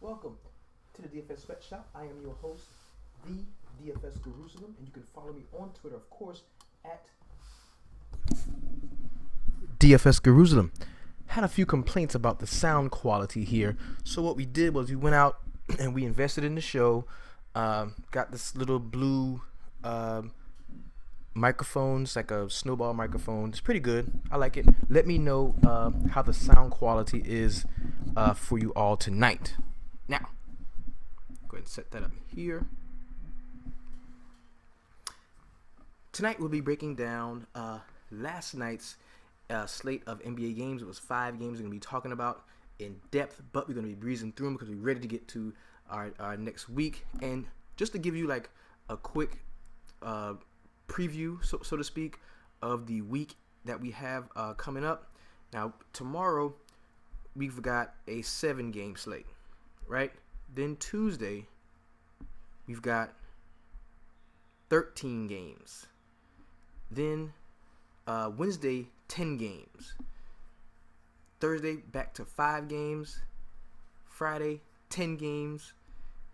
welcome to the DFS Sweatshop. I am your host, the DFS Jerusalem, and you can follow me on Twitter, of course, at DFS Jerusalem. Had a few complaints about the sound quality here, so what we did was we went out and we invested in the show. Got this little blue microphone. It's like a snowball microphone. It's pretty good. I like it. Let me know how the sound quality is for you all tonight. Now, go ahead and set that up here. Tonight we'll be breaking down last night's slate of NBA games. It was 5 games we're going to be talking about in depth, but we're going to be breezing through them because we're ready to get to our next week. And just to give you like a quick preview, so to speak, of the week that we have coming up. Now, tomorrow we've got a 7-game slate, right? Then Tuesday we've got 13 games. Then Wednesday, 10 games. Thursday, back to 5 games. Friday, 10 games.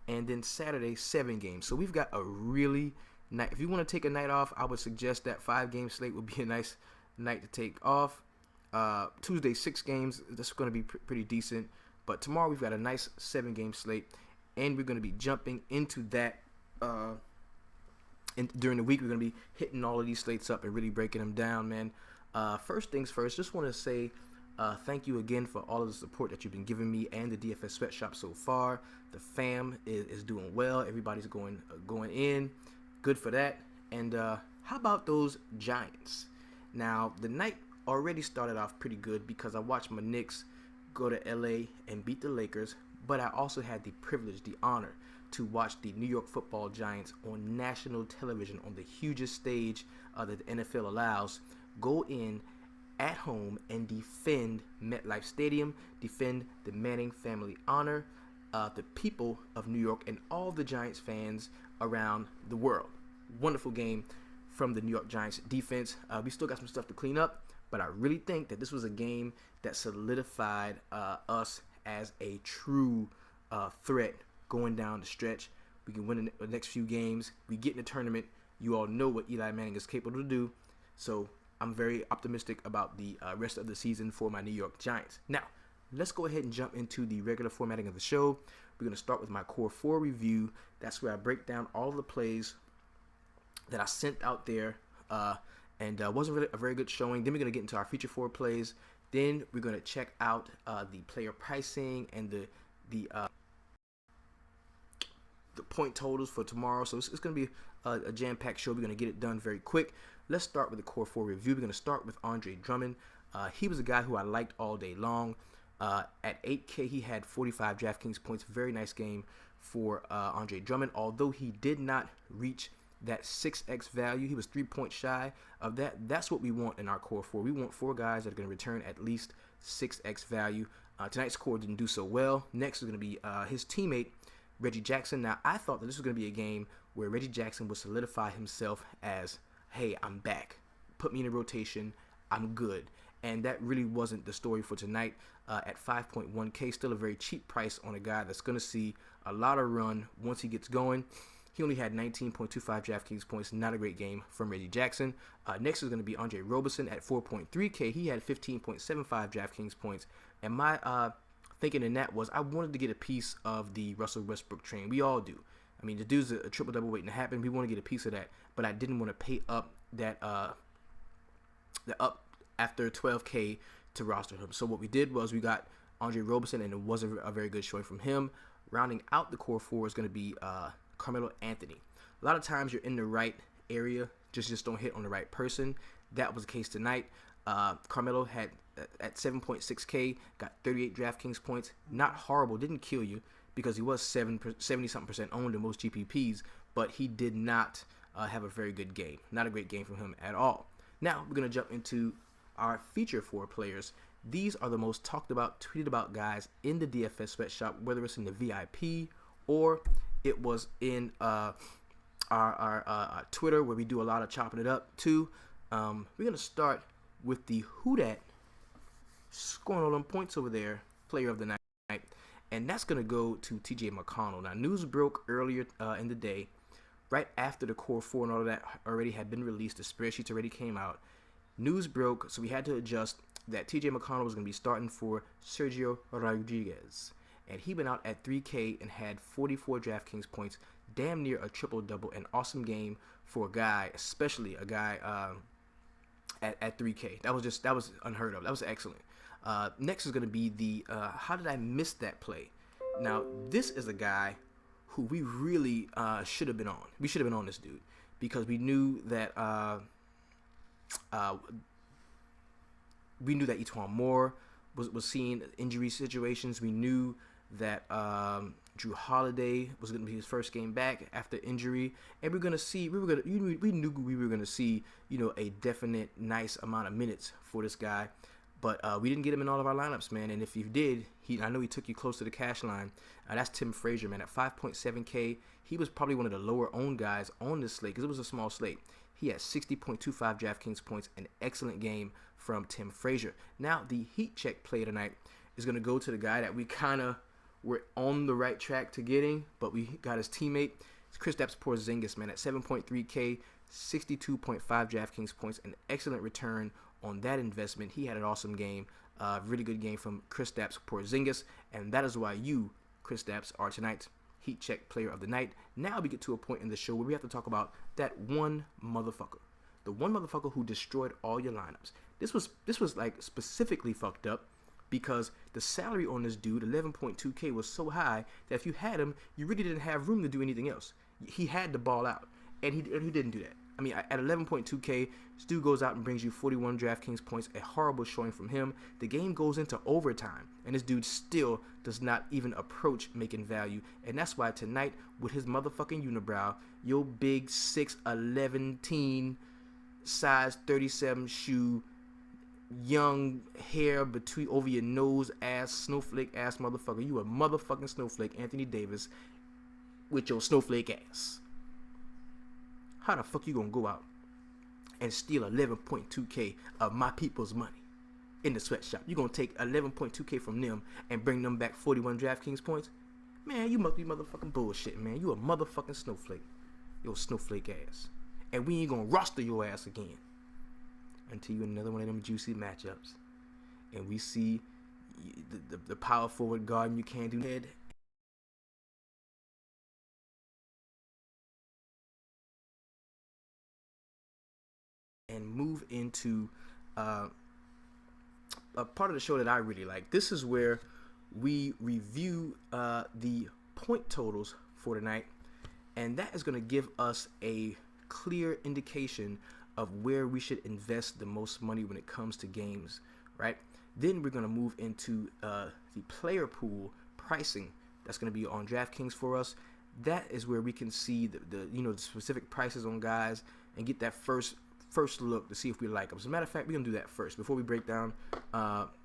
And then Saturday, 7 games. So we've got a really night. If you want to take a night off, I would suggest that 5-game slate would be a nice night to take off. Tuesday, 6 games. That's going to be pretty decent. But tomorrow we've got a nice 7-game slate, and we're going to be jumping into that. And during the week, we're going to be hitting all of these slates up and really breaking them down, man. First things first, just want to say thank you again for all of the support that you've been giving me and the DFS Sweatshop so far. The fam is doing well. Everybody's going in. Good for that. And how about those Giants? Now, the night already started off pretty good because I watched my Knicks go to LA and beat the Lakers, but I also had the privilege, the honor, to watch the New York Football Giants on national television on the hugest stage that the NFL allows, go in at home and defend MetLife Stadium, defend the Manning family honor, the people of New York, and all the Giants fans around the world. Wonderful game from the New York Giants defense. We still got some stuff to clean up, but I really think that this was a game that solidified us as a true threat going down the stretch. We can win the next few games. We get in the tournament. You all know what Eli Manning is capable to do. So I'm very optimistic about the rest of the season for my New York Giants. Now, let's go ahead and jump into the regular formatting of the show. We're going to start with my Core 4 review. That's where I break down all the plays that I sent out there and wasn't really a very good showing. Then we're going to get into our Feature 4 plays. Then we're going to check out the player pricing and the point totals for tomorrow. So it's going to be a jam-packed show. We're going to get it done very quick. Let's start with the Core 4 review. We're going to start with Andre Drummond. He was a guy who I liked all day long. At 8K, he had 45 DraftKings points. Very nice game for Andre Drummond. Although he did not reach that 6x value, he was 3 points shy of that. That's what we want in our Core 4. We want 4 guys that are going to return at least 6x value. Tonight's core didn't do so well. Next is going to be his teammate, Reggie Jackson. Now, I thought that this was going to be a game where Reggie Jackson would solidify himself as, hey, I'm back. Put me in a rotation. I'm good. And that really wasn't the story for tonight. At 5.1K, still a very cheap price on a guy that's going to see a lot of run once he gets going. He only had 19.25 DraftKings points. Not a great game from Reggie Jackson. Next is going to be Andre Roberson at 4.3K. He had 15.75 DraftKings points. And my thinking in that was I wanted to get a piece of the Russell Westbrook train. We all do. I mean, the dude's a triple-double waiting to happen. We want to get a piece of that. But I didn't want to pay up that the up after 12K to roster him. So what we did was we got Andre Roberson, and it wasn't a very good showing from him. Rounding out the Core 4 is going to be Carmelo Anthony. A lot of times you're in the right area, just don't hit on the right person. That was the case tonight. Carmelo had at 7.6K, got 38 DraftKings points. Not horrible, didn't kill you because he was 70-something% owned in most GPPs, but he did not have a very good game. Not a great game from him at all. Now we're going to jump into our Feature 4 players. These are the most talked about, tweeted about guys in the DFS Sweatshop, whether it's in the VIP or it was in our Twitter where we do a lot of chopping it up too. We're going to start with the Who Dat scoring all them points over there, player of the night. and that's going to go to TJ McConnell. Now, news broke earlier in the day, right after the Core 4 and all of that already had been released. The spreadsheets already came out. News broke, so we had to adjust that TJ McConnell was going to be starting for Sergio Rodriguez. And he went out at 3K and had 44 DraftKings points, damn near a triple-double. An awesome game for a guy, especially a guy at 3K. That was unheard of. That was excellent. Next is going to be the how did I miss that play? Now, this is a guy who we really should have been on. We should have been on this dude because we knew that E'Twaun Moore was seeing injury situations. We knew that Jrue Holiday was going to be his first game back after injury, and we knew we were going to see a definite nice amount of minutes for this guy. But we didn't get him in all of our lineups, man. And if you did, I know he took you close to the cash line. That's Tim Frazier, man. At 5.7K, he was probably one of the lower-owned guys on this slate because it was a small slate. He had 60.25 DraftKings points, an excellent game from Tim Frazier. Now, the heat check play tonight is going to go to the guy that we kind of were on the right track to getting, but we got his teammate. It's Kristaps Porzingis, man. At 7.3K, 62.5 DraftKings points, an excellent return on that investment. He had an awesome game, really good game from Kristaps Porzingis, and that is why you, Kristaps, are tonight's Heat Check Player of the Night. Now we get to a point in the show where we have to talk about that one motherfucker, the one motherfucker who destroyed all your lineups. This was like specifically fucked up because the salary on this dude, 11.2K, was so high that if you had him, you really didn't have room to do anything else. He had to ball out, and he didn't do that. I mean, at 11.2K, this dude goes out and brings you 41 DraftKings points, a horrible showing from him. The game goes into overtime, and this dude still does not even approach making value. And that's why tonight, with his motherfucking unibrow, your big 6'11" teen, size 37 shoe, young hair between over your nose ass, snowflake ass motherfucker. You a motherfucking snowflake, Anthony Davis, with your snowflake ass. How the fuck you gonna go out and steal 11.2K of my people's money in the sweatshop? You gonna take 11.2K from them and bring them back 41 DraftKings points? Man, you must be motherfucking bullshit, man. You a motherfucking snowflake. You a snowflake ass. And we ain't gonna roster your ass again until you another one of them juicy matchups. And we see the power forward guarding you can't do head. And move into a part of the show that I really like. This is where we review the point totals for tonight, and that is going to give us a clear indication of where we should invest the most money when it comes to games, right? Then we're going to move into the player pool pricing. That's going to be on DraftKings for us. That is where we can see the specific prices on guys and get that first look to see if we like them. As a matter of fact, we're gonna do that first before we break down.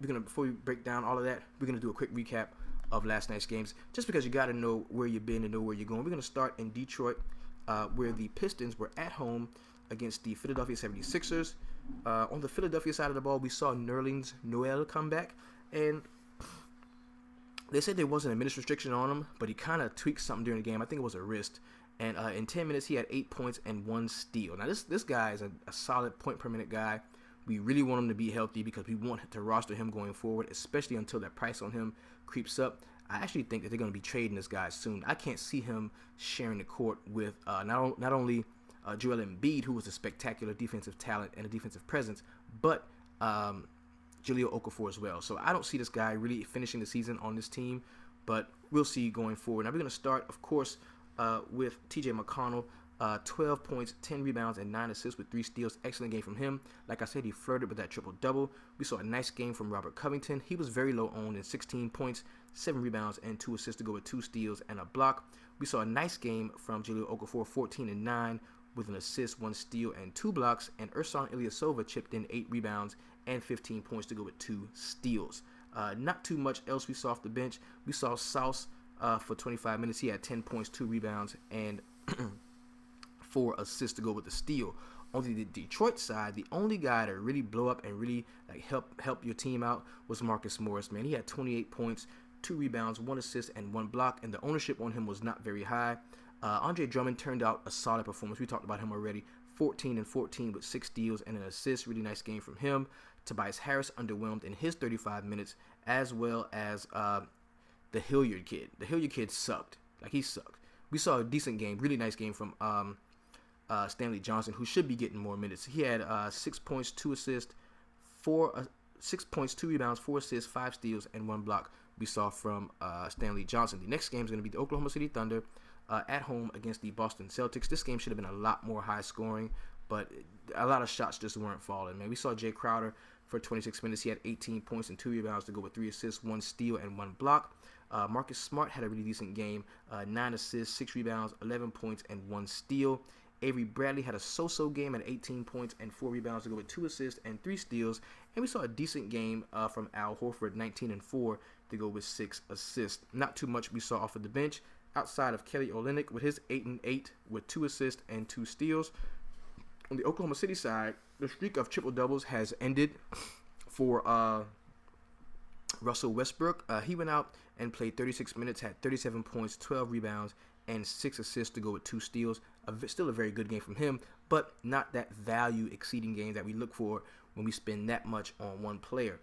Before we break down all of that, we're gonna do a quick recap of last night's games, just because you got to know where you've been and know where you're going. We're gonna start in Detroit, where the Pistons were at home against the Philadelphia 76ers. On the Philadelphia side of the ball, we saw Nerlens Noel come back, and they said there wasn't a minutes restriction on him, but he kind of tweaked something during the game. I think it was a wrist. And in 10 minutes, he had 8 points and 1 steal. Now, this guy is a solid point-per-minute guy. We really want him to be healthy because we want to roster him going forward, especially until that price on him creeps up. I actually think that they're going to be trading this guy soon. I can't see him sharing the court with not only Joel Embiid, who was a spectacular defensive talent and a defensive presence, but Jahlil Okafor as well. So I don't see this guy really finishing the season on this team, but we'll see going forward. Now, we're going to start, of course, with TJ McConnell, 12 points, 10 rebounds, and 9 assists with 3 steals. Excellent game from him. Like I said, he flirted with that triple-double. We saw a nice game from Robert Covington. He was very low-owned in 16 points, 7 rebounds, and 2 assists to go with 2 steals and a block. We saw a nice game from Jahlil Okafor, 14 and 9 with an assist, 1 steal, and 2 blocks. And Ersan Ilyasova chipped in 8 rebounds and 15 points to go with 2 steals. Not too much else we saw off the bench. We saw Sauce for 25 minutes. He had 10 points, 2 rebounds, and 4 assists to go with the steal. On the Detroit side, the only guy to really blow up and really help your team out was Marcus Morris, man. He had 28 points, 2 rebounds, 1 assist, and 1 block, and the ownership on him was not very high. Andre Drummond turned out a solid performance. We talked about him already. 14 and 14 with 6 steals and an assist. Really nice game from him. Tobias Harris underwhelmed in his 35 minutes, as well as the Hilliard kid. The Hilliard kid sucked. Like, he sucked. We saw a decent game, really nice game from Stanley Johnson, who should be getting more minutes. He had 6 points, 2 assists, 6 points, 2 rebounds, 4 assists, 5 steals, and 1 block. We saw from Stanley Johnson. The next game is going to be the Oklahoma City Thunder at home against the Boston Celtics. This game should have been a lot more high scoring, but a lot of shots just weren't falling, man. We saw Jay Crowder for 26 minutes. He had 18 points and 2 rebounds to go with 3 assists, 1 steal, and 1 block. Marcus Smart had a really decent game, 9 assists, 6 rebounds, 11 points, and 1 steal. Avery Bradley had a so-so game at 18 points and 4 rebounds to go with 2 assists and 3 steals. And we saw a decent game from Al Horford, 19 and 4 to go with 6 assists. Not too much we saw off of the bench outside of Kelly Olynyk with his 8 and 8 with 2 assists and 2 steals. On the Oklahoma City side, the streak of triple doubles has ended for Russell Westbrook. He went out and played 36 minutes, had 37 points, 12 rebounds, and 6 assists to go with 2 steals. Still a very good game from him, but not that value exceeding game that we look for when we spend that much on one player.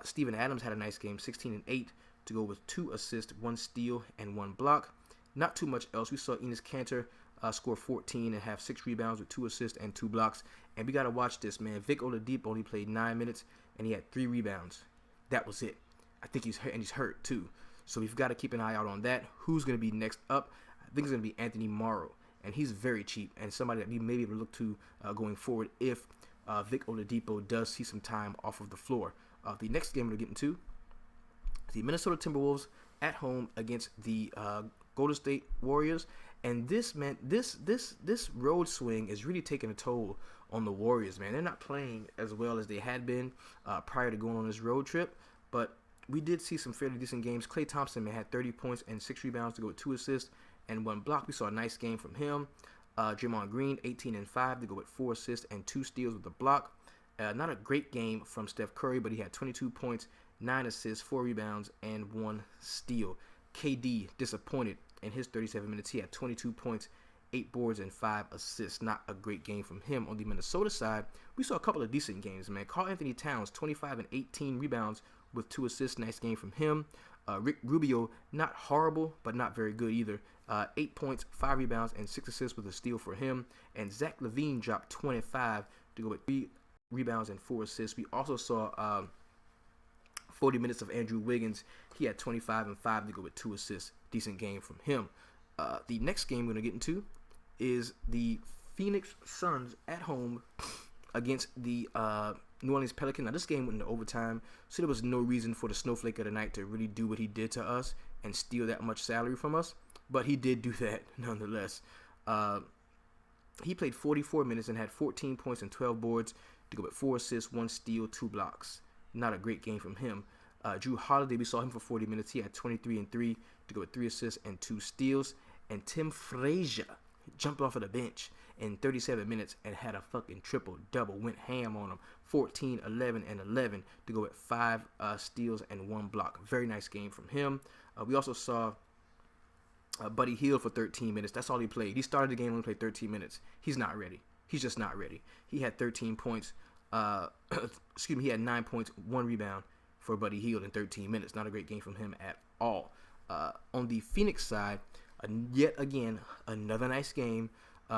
Steven Adams had a nice game, 16 and 8 to go with 2 assists, 1 steal, and 1 block. Not too much else. We saw Enes Kanter score 14 and have 6 rebounds with 2 assists and 2 blocks. And we got to watch this, man. Vic Oladipo only played 9 minutes, and he had 3 rebounds. That was it. I think he's hurt, and he's hurt too. So we've got to keep an eye out on that. Who's going to be next up? I think it's going to be Anthony Morrow, and he's very cheap and somebody that we may be able to look to going forward if Vic Oladipo does see some time off of the floor. The next game we're getting to, the Minnesota Timberwolves at home against the Golden State Warriors. And this road swing is really taking a toll on the Warriors, man. They're not playing as well as they had been prior to going on this road trip, but we did see some fairly decent games. Klay Thompson, man, had 30 points and 6 rebounds to go with 2 assists and 1 block. We saw a nice game from him. Draymond Green, 18 and 5 to go with 4 assists and 2 steals with a block. Not a great game from Steph Curry, but he had 22 points, 9 assists, 4 rebounds, and 1 steal. KD disappointed in his 37 minutes. He had 22 points, 8 boards, and 5 assists. Not a great game from him. On the Minnesota side, we saw a couple of decent games, man. Karl-Anthony Towns, 25 and 18 rebounds with 2 assists. Nice game from him. Rick Rubio, not horrible, but not very good either. 8 points, 5 rebounds, and 6 assists with a steal for him. And Zach LaVine dropped 25 to go with 3 rebounds and 4 assists. We also saw 40 minutes of Andrew Wiggins. He had 25 and 5 to go with 2 assists. Decent game from him. The next game we're going to get into is the Phoenix Suns at home against the New Orleans Pelicans. Now, this game went into overtime, so there was no reason for the snowflake of the night to really do what he did to us and steal that much salary from us. But he did do that nonetheless. He played 44 minutes and had 14 points and 12 boards to go with 4 assists, 1 steal, 2 blocks. Not a great game from him. Drew Holiday, we saw him for 40 minutes. He had 23 and 3 to go with 3 assists and 2 steals. And Tim Frazier jumped off of the bench in 37 minutes and had a fucking triple-double. Went ham on him. 14, 11, and 11 to go with 5 steals and 1 block. Very nice game from him. We also saw Buddy Hield for 13 minutes. That's all he played. He started the game and only played 13 minutes. He's not ready. He's just not ready. He had 13 points. He had 9 points, 1 rebound for Buddy Hield in 13 minutes. Not a great game from him at all. On the Phoenix side, yet again, another nice game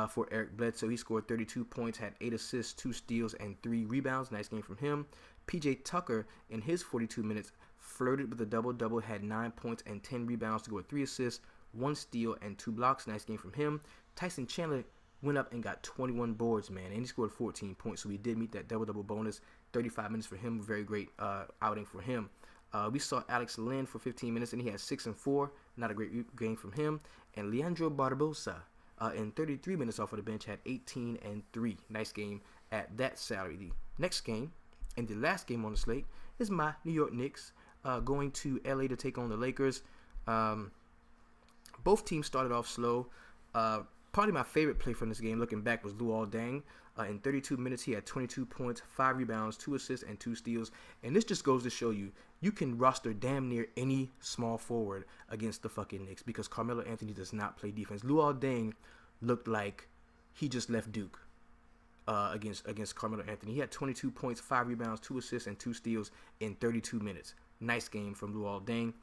for Eric Bledsoe. He scored 32 points, had 8 assists, 2 steals, and 3 rebounds. Nice game from him. PJ Tucker, in his 42 minutes, flirted with a double-double, had 9 points and 10 rebounds to go with 3 assists, 1 steal, and 2 blocks. Nice game from him. Tyson Chandler went up and got 21 boards, man, and he scored 14 points, so we did meet that double-double bonus. 35 minutes for him, very great outing for him. We saw Alex Len for 15 minutes, and he had 6 and 4, not a great game from him. And Leandro Barbosa, in 33 minutes off of the bench, had 18 and 3. Nice game at that salary. The next game, and the last game on the slate, is my New York Knicks going to LA to take on the Lakers. Both teams started off slow. Probably my favorite play from this game, looking back, was Luol Deng. In 32 minutes, he had 22 points, 5 rebounds, 2 assists, and 2 steals. And this just goes to show you, you can roster damn near any small forward against the fucking Knicks because Carmelo Anthony does not play defense. Luol Deng looked like he just left Duke against Carmelo Anthony. He had 22 points, 5 rebounds, 2 assists, and 2 steals in 32 minutes. Nice game from Luol Deng.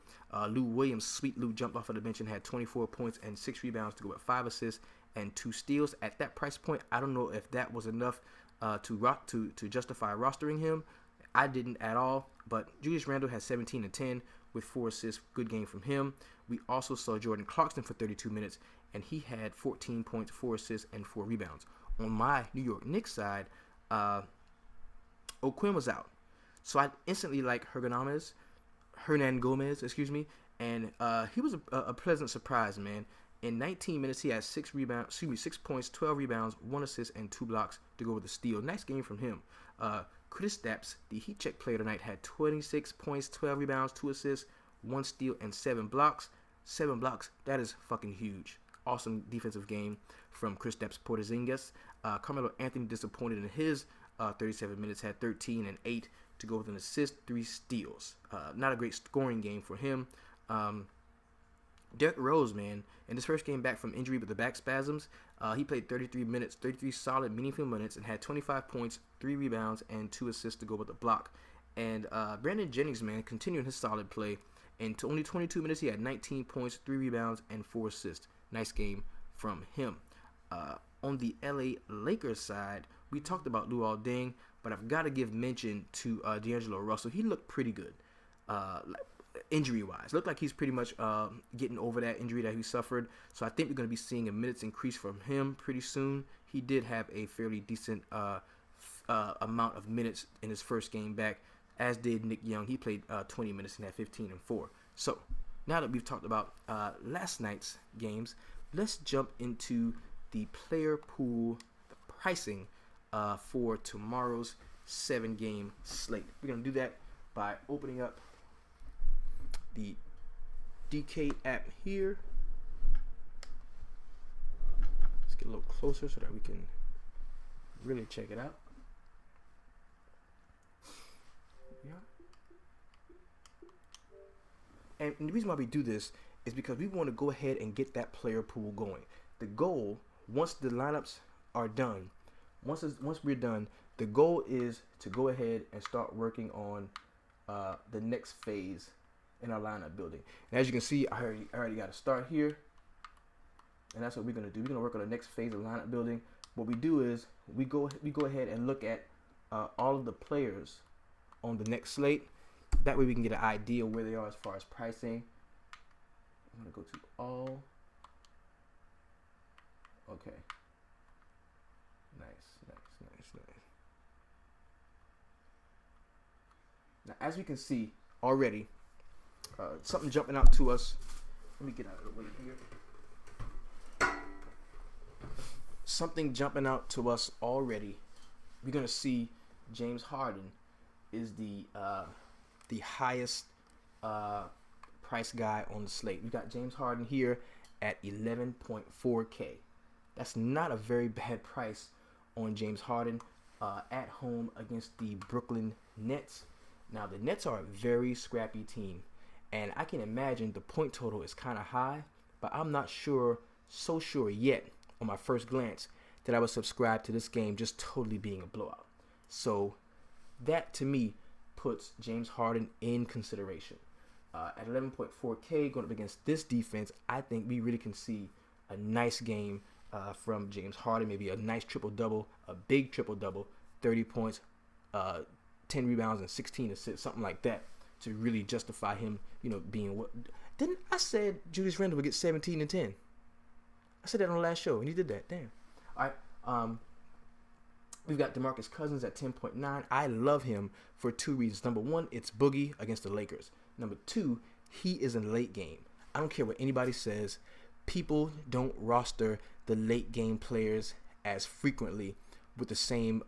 Lou Williams, sweet Lou, jumped off of the bench and had 24 points and 6 rebounds to go with 5 assists and 2 steals. At that price point, I don't know if that was enough to justify rostering him. I didn't at all, but Julius Randle had 17 and 10 with 4 assists. Good game from him. We also saw Jordan Clarkson for 32 minutes, and he had 14 points, 4 assists, and 4 rebounds. On my New York Knicks side, O'Quinn was out. So I instantly like Hernan Gomez, and he was a pleasant surprise, man. In 19 minutes, he had 6 points, 12 rebounds, 1 assist, and 2 blocks to go with a steal. Nice game from him. Kristaps, the Heat check player tonight, had 26 points, 12 rebounds, 2 assists, 1 steal, and 7 blocks. 7 blocks, that is fucking huge. Awesome defensive game from Kristaps Porzingis. Carmelo Anthony disappointed in his 37 minutes, had 13 and 8 to go with an assist, 3 steals. Not a great scoring game for him. Derrick Rose, man, in his first game back from injury with the back spasms, he played 33 solid, meaningful minutes, and had 25 points, 3 rebounds, and 2 assists to go with the block. And Brandon Jennings, man, continuing his solid play. In only 22 minutes, he had 19 points, 3 rebounds, and 4 assists. Nice game from him. On the LA Lakers side, we talked about Luol Deng, but I've got to give mention to D'Angelo Russell. He looked pretty good. Injury-wise, looked like he's pretty much getting over that injury that he suffered. So I think we're going to be seeing a minutes increase from him pretty soon. He did have a fairly decent amount of minutes in his first game back, as did Nick Young. He played 20 minutes and had 15 and 4. So now that we've talked about last night's games, let's jump into the player pool, the pricing for tomorrow's 7-game slate. We're going to do that by opening up the DK app here. Let's get a little closer so that we can really check it out. Yeah. And the reason why we do this is because we want to go ahead and get that player pool going. The goal, once the lineups are done, once we're done, the goal is to go ahead and start working on the next phase in our lineup building. And as you can see, I already got to start here, and that's what we're gonna do. We're gonna work on the next phase of lineup building. What we do is we go ahead and look at all of the players on the next slate. That way we can get an idea where they are as far as pricing. I'm gonna go to all. Okay. Nice. Now, as we can see already, something jumping out to us. Let me get out of the way here. Something jumping out to us already. We're gonna see James Harden is the highest price guy on the slate. We got James Harden here at 11.4K. That's not a very bad price on James Harden at home against the Brooklyn Nets. Now, the Nets are a very scrappy team, and I can imagine the point total is kind of high, but I'm not so sure yet on my first glance that I would subscribe to this game just totally being a blowout. So that, to me, puts James Harden in consideration. At 11.4K, going up against this defense, I think we really can see a nice game from James Harden, maybe a nice triple-double, a big triple-double, 30 points, 10 rebounds, and 16 assists, something like that, to really justify him, being what. Didn't I said Julius Randle would get 17 and 10? I said that on the last show, and he did that. Damn. All right. We've got DeMarcus Cousins at 10.9. I love him for 2 reasons. Number 1, it's Boogie against the Lakers. Number 2, he is in the late game. I don't care what anybody says. People don't roster the late game players as frequently with the same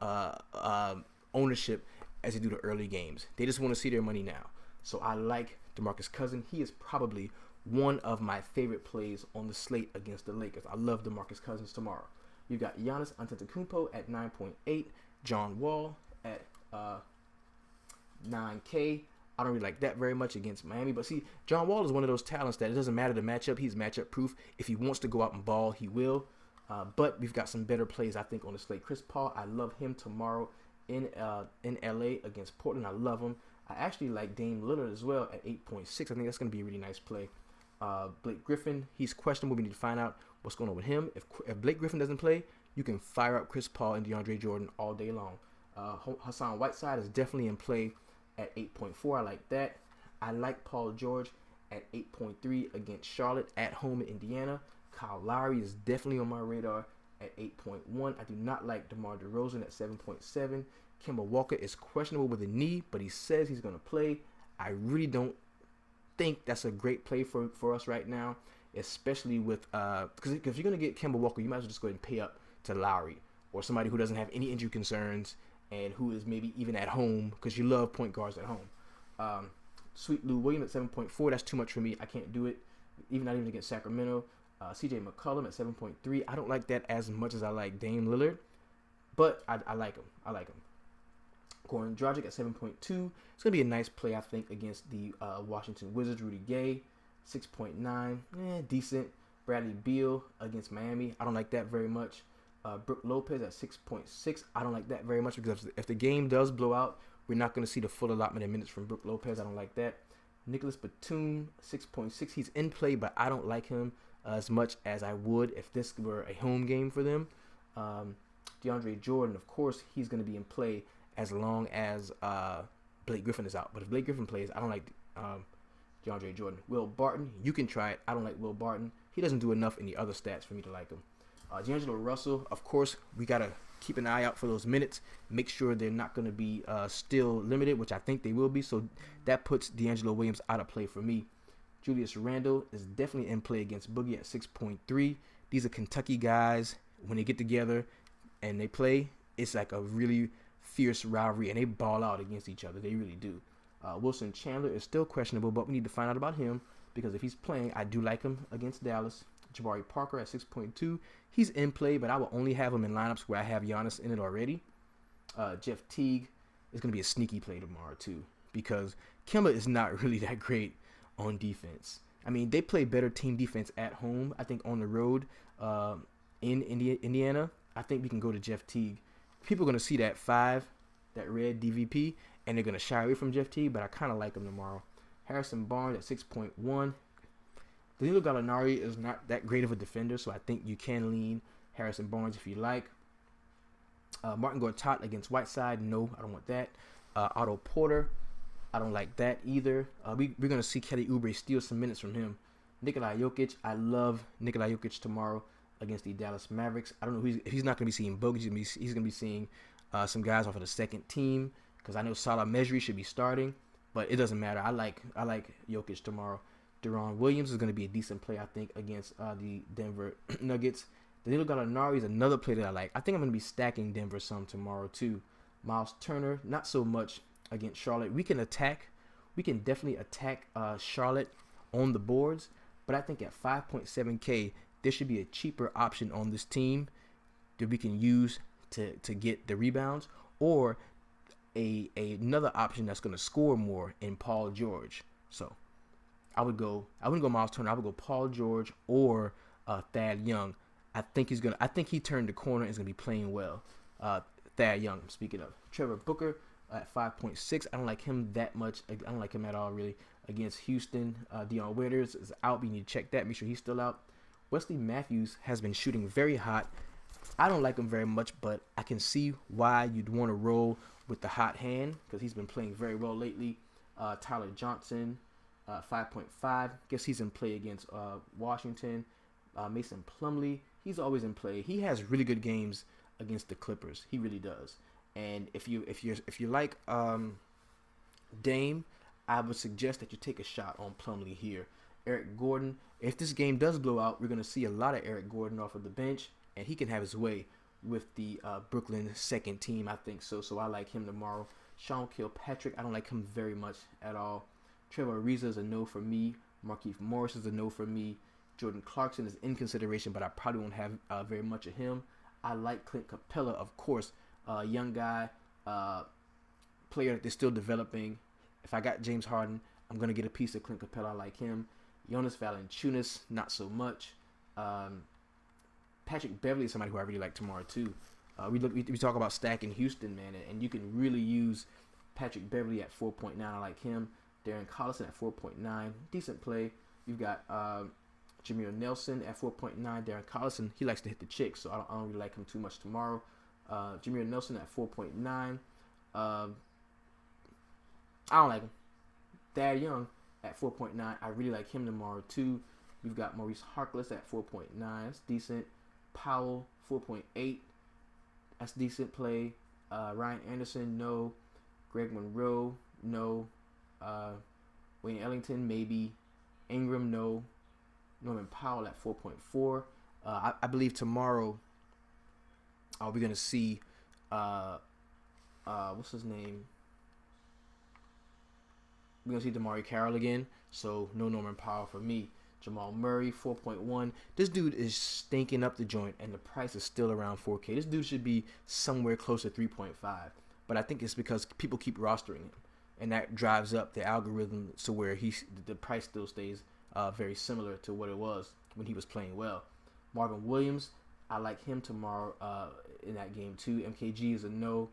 ownership as they do the early games. They just want to see their money now. So I like DeMarcus Cousins. He is probably one of my favorite plays on the slate against the Lakers. I love DeMarcus Cousins tomorrow. You got Giannis Antetokounmpo at 9.8, John Wall at 9K. I don't really like that very much against Miami. But see, John Wall is one of those talents that it doesn't matter the matchup. He's matchup proof. If he wants to go out and ball, he will. But we've got some better plays, I think, on the slate. Chris Paul, I love him tomorrow in LA against Portland. I love him. I actually like Dame Lillard as well at 8.6. I think that's going to be a really nice play. Blake Griffin, he's questionable. We need to find out what's going on with him. If Blake Griffin doesn't play, you can fire up Chris Paul and DeAndre Jordan all day long. Hassan Whiteside is definitely in play at 8.4. I like that. I like Paul George at 8.3 against Charlotte at home in Indiana. Kyle Lowry is definitely on my radar at 8.1. I do not like DeMar DeRozan at 7.7. Kemba Walker is questionable with a knee, but he says he's going to play. I really don't think that's a great play for us right now, especially with because if you're going to get Kemba Walker, you might as well just go ahead and pay up to Lowry or somebody who doesn't have any injury concerns and who is maybe even at home because you love point guards at home. Sweet Lou Williams at 7.4. That's too much for me. I can't do it, not even against Sacramento. CJ McCollum at 7.3. I don't like that as much as I like Dame Lillard, but I like him. Goran Dragic at 7.2. It's going to be a nice play, I think, against the Washington Wizards. Rudy Gay, 6.9. Decent. Bradley Beal against Miami. I don't like that very much. Brook Lopez at 6.6. I don't like that very much because if the game does blow out, we're not going to see the full allotment of minutes from Brook Lopez. I don't like that. Nicholas Batum, 6.6. He's in play, but I don't like him as much as I would if this were a home game for them. DeAndre Jordan, of course, he's going to be in play as long as Blake Griffin is out. But if Blake Griffin plays, I don't like DeAndre Jordan. Will Barton, you can try it. I don't like Will Barton. He doesn't do enough in the other stats for me to like him. D'Angelo Russell, of course, we got to keep an eye out for those minutes. Make sure they're not going to be still limited, which I think they will be. So that puts D'Angelo Williams out of play for me. Julius Randle is definitely in play against Boogie at 6.3. These are Kentucky guys. When they get together and they play, it's like a really fierce rivalry, and they ball out against each other. They really do. Wilson Chandler is still questionable, but we need to find out about him because if he's playing, I do like him against Dallas. Jabari Parker at 6.2. He's in play, but I will only have him in lineups where I have Giannis in it already. Jeff Teague is going to be a sneaky play tomorrow, too, because Kemba is not really that great on defense. I mean, they play better team defense at home. I think on the road in Indiana, I think we can go to Jeff Teague. People are going to see that 5, that red DVP, and they're going to shy away from Jeff Teague, but I kind of like him tomorrow. Harrison Barnes at 6.1. Danilo Gallinari is not that great of a defender, so I think you can lean Harrison Barnes if you like. Martin Gortat against Whiteside, no, I don't want that. Otto Porter, I don't like that either. We're going to see Kelly Oubre steal some minutes from him. Nikola Jokic, I love Nikola Jokic tomorrow against the Dallas Mavericks. I don't know if he's not going to be seeing Bogut. He's going to be seeing some guys off of the second team because I know Salah Mejri should be starting, but it doesn't matter. I like Jokic tomorrow. Deron Williams is going to be a decent play, I think, against the Denver Nuggets. Danilo Gallinari is another play that I like. I think I'm going to be stacking Denver some tomorrow, too. Miles Turner, not so much against Charlotte. We can definitely attack Charlotte on the boards, but I think at 5.7K, there should be a cheaper option on this team that we can use to get the rebounds, or another option that's going to score more in Paul George. So I wouldn't go Miles Turner. I would go Paul George or Thad Young. I think he turned the corner and is going to be playing well. Thad Young, speaking of. Trevor Booker at 5.6. I don't like him that much. I don't like him at all, really, against Houston. Deion Waiters is out. We need to check that. Make sure he's still out. Wesley Matthews has been shooting very hot. I don't like him very much, but I can see why you'd want to roll with the hot hand because he's been playing very well lately. Tyler Johnson, 5.5. Guess he's in play against Washington. Mason Plumlee, he's always in play. He has really good games against the Clippers. He really does. And if you like Dame, I would suggest that you take a shot on Plumlee here. Eric Gordon, if this game does blow out, we're going to see a lot of Eric Gordon off of the bench, and he can have his way with the Brooklyn second team, I think so. So I like him tomorrow. Sean Kilpatrick, I don't like him very much at all. Trevor Ariza is a no for me. Markieff Morris is a no for me. Jordan Clarkson is in consideration, but I probably won't have very much of him. I like Clint Capella, of course, young guy, player that they're still developing. If I got James Harden, I'm gonna get a piece of Clint Capella. I like him. Jonas Valanciunas, not so much. Patrick Beverly is somebody who I really like tomorrow too. We talk about stacking Houston, man, and you can really use Patrick Beverly at 4.9. I like him. Darren Collison at 4.9, decent play. You've got Jameer Nelson at 4.9. Darren Collison, he likes to hit the chicks, so I don't really like him too much tomorrow. Jameer Nelson at 4.9. I don't like him. Thad Young at 4.9. I really like him tomorrow too. We've got Maurice Harkless at 4.9. That's decent. Powell 4.8. That's decent play. Ryan Anderson, no. Greg Monroe, no. Wayne Ellington, maybe. Ingram, no. Norman Powell at 4.4. I believe tomorrow we're going to see, what's his name? We're going to see Damari Carroll again, so no Norman Powell for me. Jamal Murray, 4.1. This dude is stinking up the joint, and the price is still around 4K. This dude should be somewhere close to 3.5, but I think it's because people keep rostering him, and that drives up the algorithm to where the price still stays very similar to what it was when he was playing well. Marvin Williams, I like him tomorrow in that game too. MKG is a no.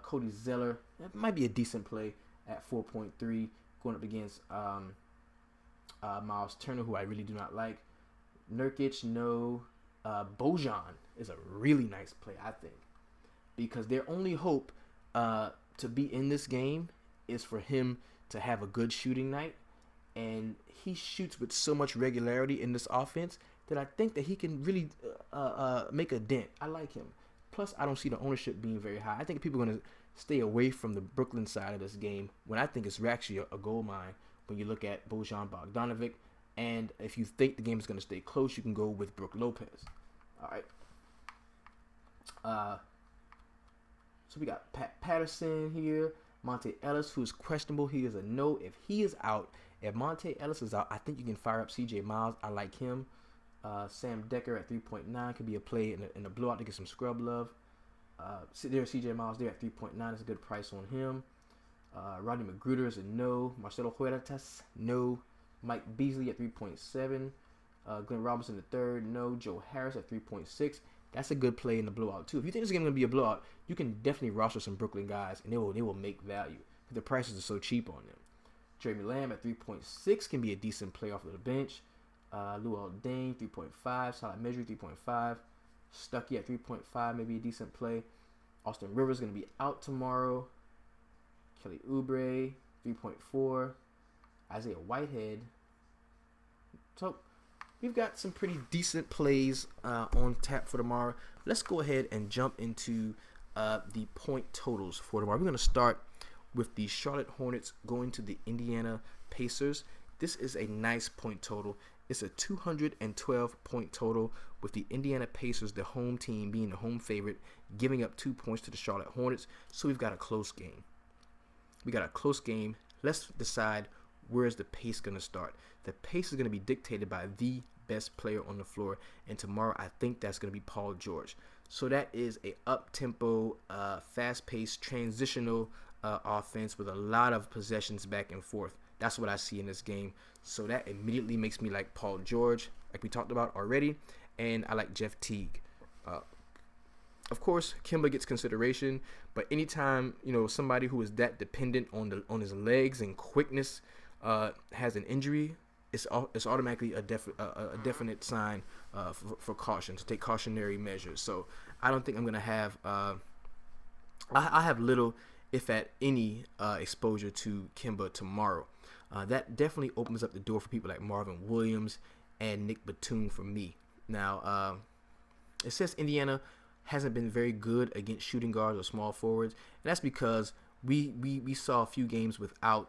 Cody Zeller, that might be a decent play at 4.3, going up against Miles Turner, who I really do not like. Nurkic, no. Bojan is a really nice play, I think, because their only hope to be in this game is for him to have a good shooting night, and he shoots with so much regularity in this offense that I think that he can really make a dent. I like him. Plus, I don't see the ownership being very high. I think people are going to stay away from the Brooklyn side of this game when I think it's actually a gold mine when you look at Bojan Bogdanovic. And if you think the game is going to stay close, you can go with Brook Lopez. All right. So we got Pat Patterson here. Monte Ellis, who's questionable. He is a no. If he is out, if Monte Ellis is out, I think you can fire up CJ Miles. I like him. Sam Decker at 3.9 could be a play in a blowout to get some scrub love. There's CJ Miles there at 3.9. That's a good price on him. Rodney McGruder is a no. Marcelo Huertas, no. Mike Beasley at 3.7. Glenn Robinson the third, no. Joe Harris at 3.6. That's a good play in the blowout too. If you think this game is gonna be a blowout, you can definitely roster some Brooklyn guys, and they will make value. The prices are so cheap on them. Jeremy Lamb at 3.6 can be a decent play off of the bench. Luol Deng 3.5. Solid Measure 3.5. Stuckey at 3.5, maybe a decent play. Austin Rivers gonna be out tomorrow. Kelly Oubre 3.4. Isaiah Whitehead. So we've got some pretty decent plays on tap for tomorrow. Let's go ahead and jump into the point totals for tomorrow. We're going to start with the Charlotte Hornets going to the Indiana Pacers. This is a nice point total. It's a 212 point total with the Indiana Pacers, the home team, being the home favorite, giving up 2 points to the Charlotte Hornets. So we've got a close game. Let's decide where is the pace going to start. The pace is going to be dictated by the best player on the floor, and tomorrow I think that's going to be Paul George. So that is a up-tempo, fast-paced, transitional offense with a lot of possessions back and forth. That's what I see in this game. So that immediately makes me like Paul George, like we talked about already, and I like Jeff Teague. Of course, Kemba gets consideration, but anytime somebody who is that dependent on his legs and quickness has an injury, it's automatically a definite sign for caution, to take cautionary measures. So I don't think I'm gonna have I have little, if at any, exposure to Kemba tomorrow. That definitely opens up the door for people like Marvin Williams and Nick Batum for me. Now, it says Indiana hasn't been very good against shooting guards or small forwards, and that's because we saw a few games without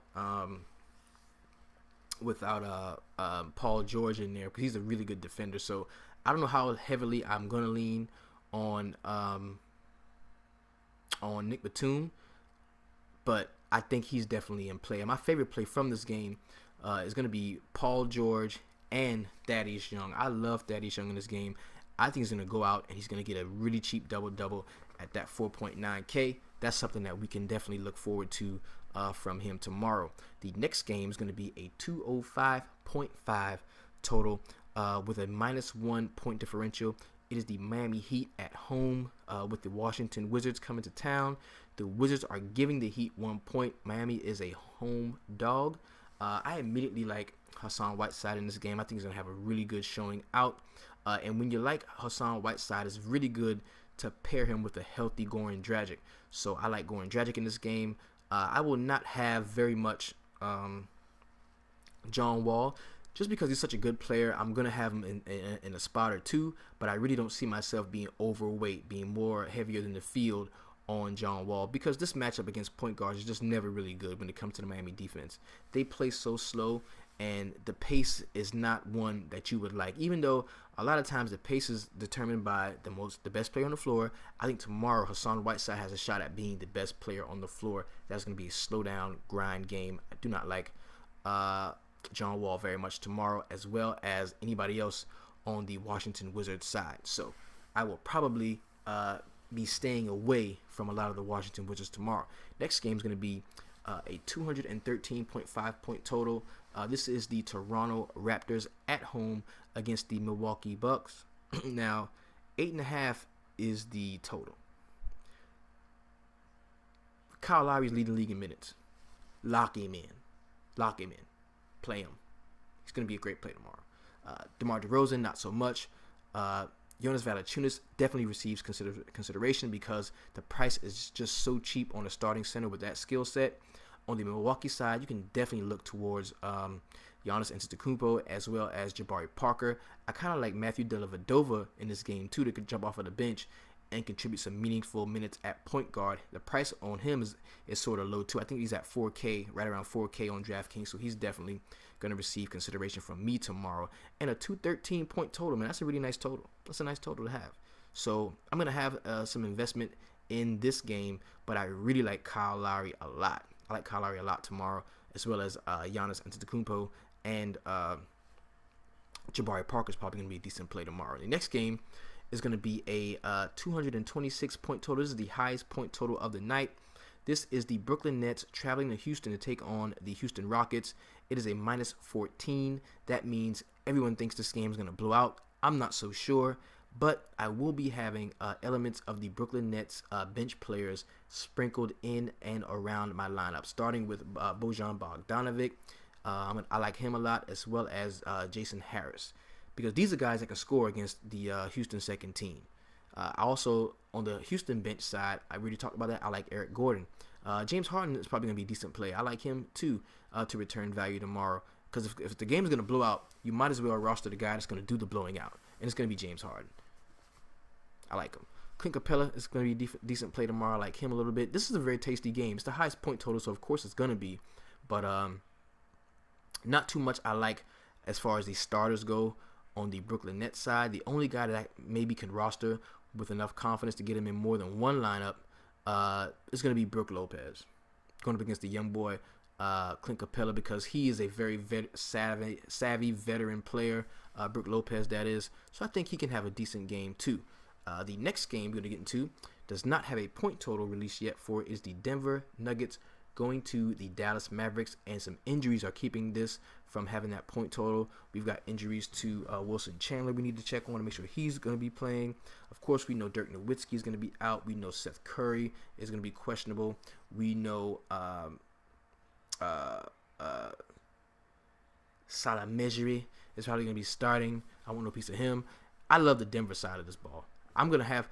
Paul George in there, because he's a really good defender. So I don't know how heavily I'm gonna lean on Nick Batum, but I think he's definitely in play. And my favorite play from this game is going to be Paul George and Thaddeus Young. I love Thaddeus Young in this game. I think he's going to go out and he's going to get a really cheap double-double at that 4.9K. That's something that we can definitely look forward to from him tomorrow. The next game is going to be a 205.5 total with a -1 point differential. It is the Miami Heat at home with the Washington Wizards coming to town. The Wizards are giving the Heat 1 point. Miami is a home dog. I immediately like Hassan Whiteside in this game. I think he's going to have a really good showing out. And when you like Hassan Whiteside, it's really good to pair him with a healthy Goran Dragic. So I like Goran Dragic in this game. I will not have very much John Wall. Just because he's such a good player, I'm going to have him in a spot or two. But I really don't see myself being overweight, being more heavier than the field on John Wall. Because this matchup against point guards is just never really good when it comes to the Miami defense. They play so slow, and the pace is not one that you would like. Even though a lot of times the pace is determined by the best player on the floor, I think tomorrow Hassan Whiteside has a shot at being the best player on the floor. That's going to be a slow down, grind game. I do not like John Wall very much tomorrow, as well as anybody else on the Washington Wizards side. So I will probably be staying away from a lot of the Washington Wizards tomorrow. Next game is going to be a 213.5 point total. This is the Toronto Raptors at home against the Milwaukee Bucks. Now, 8.5 is the total. Kyle Lowry is leading the league in minutes. Lock him in. Play him. He's going to be a great play tomorrow. DeMar DeRozan, not so much. Jonas Valanciunas definitely receives consideration because the price is just so cheap on a starting center with that skill set. On the Milwaukee side, you can definitely look towards Giannis Antetokounmpo as well as Jabari Parker. I kind of like Matthew Dellavedova in this game too, that could jump off of the bench and contribute some meaningful minutes at point guard. The price on him is sort of low too. I think he's at 4K, right around 4K on DraftKings, so he's definitely going to receive consideration from me tomorrow. And a 213 point total, man, that's a really nice total. That's a nice total to have. So I'm going to have some investment in this game, but I really like Kyle Lowry a lot. I like Kyle Lowry a lot tomorrow, as well as Giannis Antetokounmpo, and Jabari Parker is probably going to be a decent play tomorrow. The next game is going to be a 226 point total. This is the highest point total of the night. This is the Brooklyn Nets traveling to Houston to take on the Houston Rockets. It is a -14. That means everyone thinks this game is going to blow out. I'm not so sure, but I will be having elements of the Brooklyn Nets bench players sprinkled in and around my lineup, starting with Bojan Bogdanovic. I like him a lot, as well as Jason Harris, because these are guys that can score against the Houston second team. Also, on the Houston bench side, I really talked about that. I like Eric Gordon. James Harden is probably going to be a decent play. I like him, too, to return value tomorrow. Because if the game is going to blow out, you might as well roster the guy that's going to do the blowing out. And it's going to be James Harden. I like him. Clint Capella is going to be a decent play tomorrow. I like him a little bit. This is a very tasty game. It's the highest point total, so of course it's going to be. But not too much I like as far as the starters go on the Brooklyn Nets side. The only guy that I maybe can roster with enough confidence to get him in more than one lineup is going to be Brook Lopez, going up against the young boy Clint Capella, because he is a very savvy veteran player, Brook Lopez that is. So I think he can have a decent game too. The next game we're going to get into does not have a point total released yet for it. Is the Denver Nuggets going to the Dallas Mavericks, and some injuries are keeping this from having that point total. We've got injuries to Wilson Chandler we need to check on to make sure he's going to be playing. Of course, we know Dirk Nowitzki is going to be out. We know Seth Curry is going to be questionable. We know Salah Mejri is probably going to be starting. I want no piece of him. I love the Denver side of this ball. I'm gonna have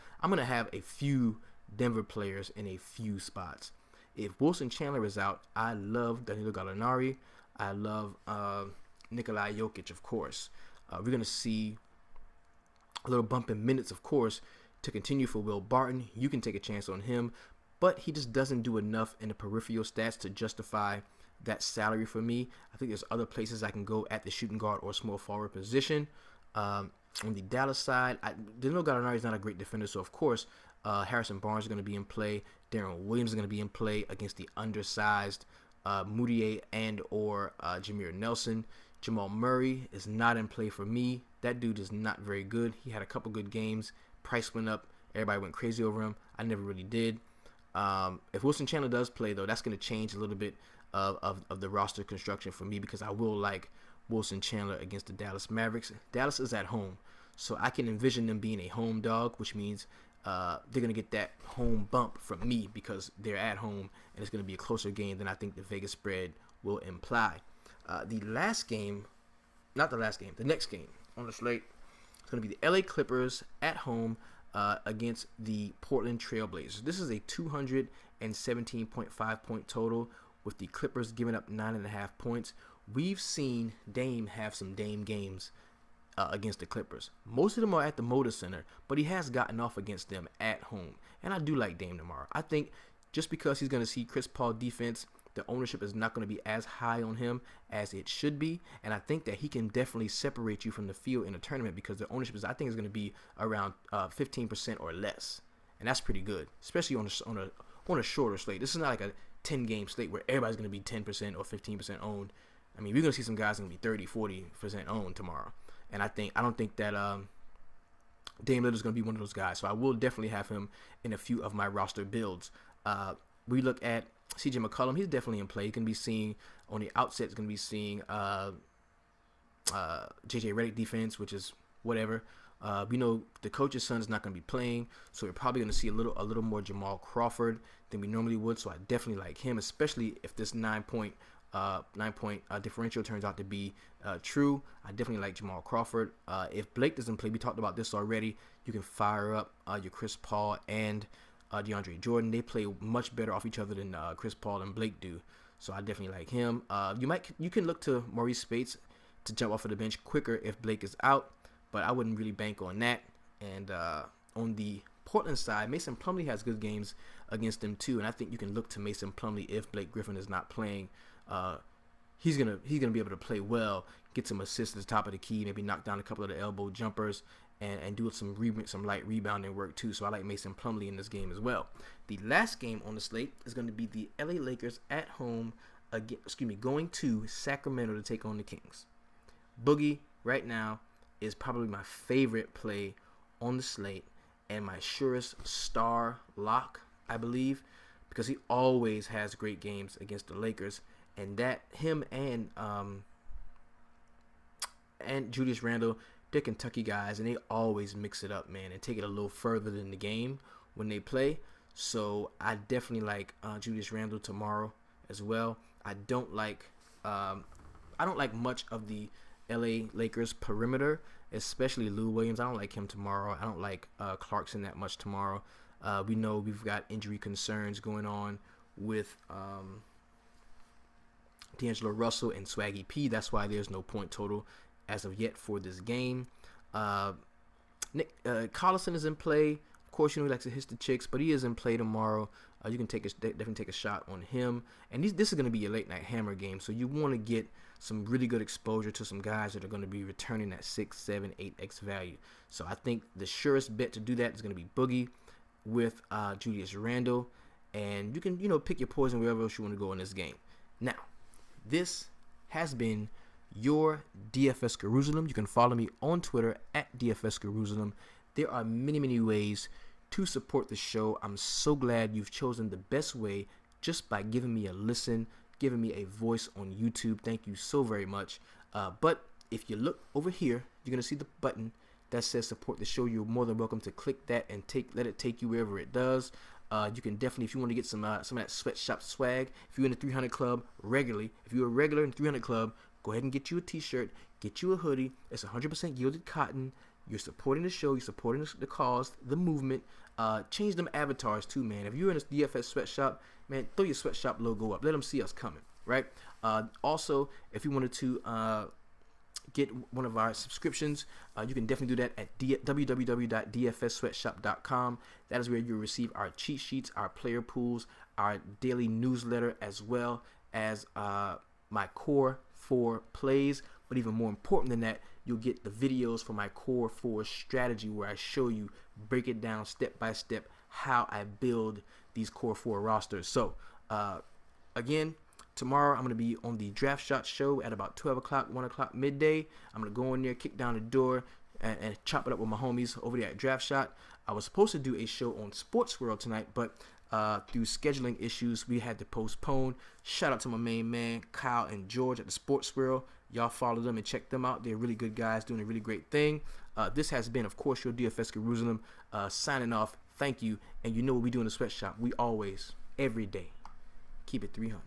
a few Denver players in a few spots. If Wilson Chandler is out, I love Danilo Gallinari. I love Nikolai Jokic, of course. We're going to see a little bump in minutes, of course, to continue for Will Barton. You can take a chance on him, but he just doesn't do enough in the peripheral stats to justify that salary for me. I think there's other places I can go at the shooting guard or small forward position. On the Dallas side, Danilo Gallinari is not a great defender, so of course Harrison Barnes is going to be in play. Darren Williams is going to be in play against the undersized Moutier and or Jameer Nelson. Jamal Murray is not in play for me. That dude is not very good. He had a couple good games. Price went up. Everybody went crazy over him. I never really did. If Wilson Chandler does play, though, that's going to change a little bit of the roster construction for me, because I will like Wilson Chandler against the Dallas Mavericks. Dallas is at home, so I can envision them being a home dog, which means they're going to get that home bump from me because they're at home, and it's going to be a closer game than I think the Vegas spread will imply. The next game on the slate is going to be the LA Clippers at home against the Portland Trail Blazers. This is a 217.5 point total, with the Clippers giving up 9.5 points. We've seen Dame have some Dame games against the Clippers. Most of them are at the Moda Center, but he has gotten off against them at home. And I do like Dame tomorrow. I think just because he's going to see Chris Paul defense, the ownership is not going to be as high on him as it should be. And I think that he can definitely separate you from the field in a tournament, because the ownership is going to be around 15% or less. And that's pretty good, especially on a shorter slate. This is not like a 10-game slate where everybody's going to be 10% or 15% owned. I mean, we're going to see some guys going to be 30, 40% owned tomorrow. And I don't think that Dame Lillard's going to be one of those guys. So I will definitely have him in a few of my roster builds. We look at CJ McCollum. He's definitely in play. You can be seeing on the outset, it's going to be seeing JJ Redick defense, which is whatever. We know the coach's son is not going to be playing, so we're probably going to see a little more Jamal Crawford than we normally would. So I definitely like him, especially if this 9-point differential turns out to be true. I definitely like Jamal Crawford. If Blake doesn't play, we talked about this already, you can fire up your Chris Paul and DeAndre Jordan. They play much better off each other than Chris Paul and Blake do. So I definitely like him. You can look to Maurice Spates to jump off of the bench quicker if Blake is out, but I wouldn't really bank on that. And on the Portland side, Mason Plumlee has good games against them too, and I think you can look to Mason Plumlee if Blake Griffin is not playing. He's gonna be able to play well, get some assists at the top of the key, maybe knock down a couple of the elbow jumpers, and do some light rebounding work too. So I like Mason Plumlee in this game as well. The last game on the slate is going to be the LA Lakers at home going to Sacramento to take on the Kings. Boogie right now is probably my favorite play on the slate and my surest star lock, I believe, because he always has great games against the Lakers, and that him and Julius Randle, they're Kentucky guys, and they always mix it up, man, and take it a little further than the game when they play. So I definitely like Julius Randle tomorrow as well. I don't like much of the LA Lakers perimeter, especially Lou Williams. I don't like him tomorrow. I don't like Clarkson that much tomorrow. We know we've got injury concerns going on with D'Angelo Russell and Swaggy P. That's why there's no point total as of yet for this game. Nick Collison is in play. Of course, he likes to hit the chicks, but he is in play tomorrow. You can definitely take a shot on him. And this is going to be a late night hammer game, so you want to get some really good exposure to some guys that are going to be returning that 6, 7, 8x value. So I think the surest bet to do that is going to be Boogie with Julius Randle, and you can pick your poison wherever else you want to go in this game. Now, this has been your DFS Jerusalem. You can follow me on Twitter at DFS Jerusalem. There are many ways to support the show. I'm so glad you've chosen the best way just by giving me a listen, giving me a voice on YouTube. Thank you so very much. But if you look over here, you're going to see the button that says support the show. You're more than welcome to click that and let it take you wherever it does. You can definitely, if you want to get some of that sweatshop swag, if you're in the 300 Club regularly, if you're a regular in the 300 Club, go ahead and get you a t-shirt, get you a hoodie. It's 100% yielded cotton. You're supporting the show. You're supporting the cause, the movement. Change them avatars too, man. If you're in a DFS sweatshop, man, throw your sweatshop logo up. Let them see us coming, right? Also, if you wanted to get one of our subscriptions, you can definitely do that at www.dfssweatshop.com. That is where you'll receive our cheat sheets, our player pools, our daily newsletter, as well as my core 4 plays. But even more important than that, you'll get the videos for my core 4 strategy, where I show you, break it down step by step, how I build these core 4 rosters. So again, Tomorrow, I'm going to be on the Draft Shot show at about 12 o'clock, 1 o'clock midday. I'm going to go in there, kick down the door, and chop it up with my homies over there at Draft Shot. I was supposed to do a show on Sports World tonight, but through scheduling issues, we had to postpone. Shout out to my main man, Kyle and George at the Sports World. Y'all follow them and check them out. They're really good guys doing a really great thing. This has been, of course, your DFS Jerusalem signing off. Thank you. And you know what we do in the sweatshop. We always, every day, keep it 300.